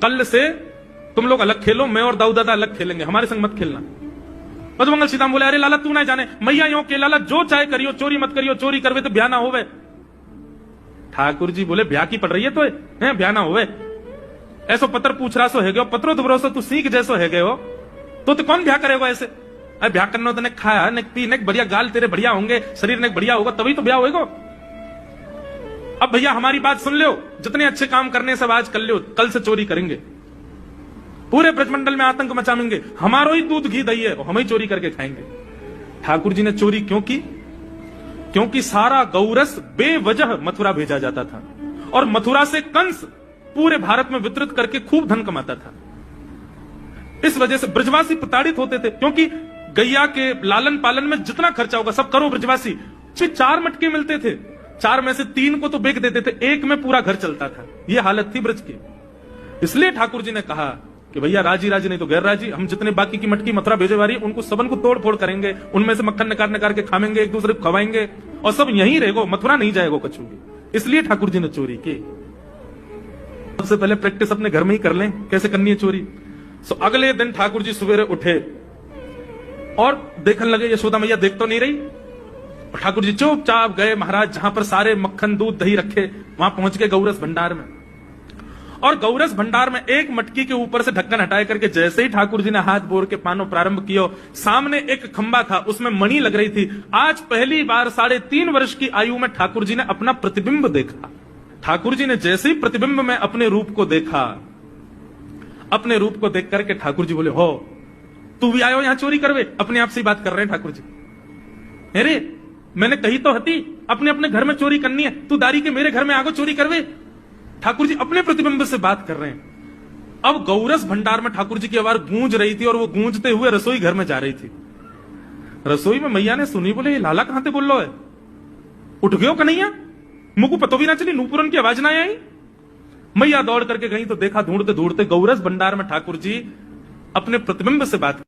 कल से तुम लोग अलग खेलो, मैं और दाऊ दादा अलग खेलेंगे, हमारे संग मत खेलना। मधुमंगल सीताराम बोले, अरे लाला तू ना जाने, मैया यो के लाला जो चाहे करियो, चोरी मत करियो, चोरी करवे तो ब्याह ना होवे। ठाकुर जी बोले, ब्याह की पड़ रही है तो है ब्याह ना होवे। ऐसो पत्र पूछ रहा सो है गयो, पत्रो तो भरोसा तू सीख जैसो है गयो, तो कौन ब्याह करेगा ऐसे? अरे ब्याह करना तो ने खाया ने पी ने बढ़िया, गाल तेरे बढ़िया होंगे, शरीर ने बढ़िया होगा, तभी तो ब्याह होएगा। अब भैया हमारी बात सुन लो, जितने अच्छे काम करने सब आज कर लो, कल से चोरी करेंगे, पूरे ब्रजमंडल में आतंक मचाएंगे, हमारो ही दूध घी दही है, हम ही चोरी करके खाएंगे। ठाकुर जी ने चोरी क्यों की? क्योंकि सारा गौरस बेवजह मथुरा भेजा जाता था और मथुरा से कंस पूरे भारत में वितरित करके खूब धन कमाता था। इस वजह से ब्रजवासी प्रताड़ित होते थे, क्योंकि गैया के लालन पालन में जितना खर्चा होगा सब करो ब्रजवासी। 4 मटके मिलते थे, 4 में से 3 को तो बेच देते थे, 1 में पूरा घर चलता था। यह हालत थी ब्रज की। इसलिए ठाकुर जी ने कहा कि भैया राजी राजी नहीं तो गैर राजी, हम जितने बाकी की मटकी मथुरा भेजे वाली उनको सबन को तोड़ फोड़ करेंगे, उनमें से मक्खन निकाल निकाल के खाएंगे, एक दूसरे को खवाएंगे और सब यहीं रहेगो, मथुरा नहीं जाएगो कछु भी। इसलिए ठाकुर जी ने चोरी की। सबसे पहले प्रैक्टिस अपने घर में ही कर लें कैसे करनी है चोरी। सो अगले दिन ठाकुर जी सवेरे उठे और देखने लगे यशोदा मैया देख तो नहीं रही। ठाकुर जी चुपचाप गए महाराज जहां पर सारे मक्खन दूध दही रखे, वहां पहुंच गए गौरस भंडार में। और गौरस भंडार में एक मटकी के ऊपर से ढक्कन हटाए करके जैसे ही ठाकुर जी ने हाथ बोर के पानो प्रारंभ किया, सामने एक खंबा था, उसमें मणि लग रही थी। आज पहली बार 3.5 वर्ष की आयु में ठाकुर जी ने अपना प्रतिबिंब देखा। ठाकुर जी ने जैसे ही प्रतिबिंब में अपने रूप को देखा, अपने रूप को देख करके ठाकुर जी बोले, हो तू भी आयो यहां चोरी करवे? अपने आप से ही बात कर रहे हैं ठाकुर जी। अरे मैंने कही तो हती अपने अपने घर में चोरी करनी है, तू दारी के मेरे घर में आगो चोरी करवे? ठाकुर जी अपने प्रतिबिंब से बात कर रहे हैं। अब गौरस भंडार में ठाकुर जी की आवाज गूंज रही थी और वो गूंजते हुए रसोई घर में जा रही थी। रसोई में मैया ने सुनी, बोले ये लाला कहां से बोल लो है? उठ गयो कन्हैया, मुझको पतो भी ना चली, नूपुरन की आवाज ना आई। मैया दौड़ करके गई तो देखा ढूंढते ढूंढते गौरस भंडार में ठाकुर जी अपने प्रतिबिंब से बात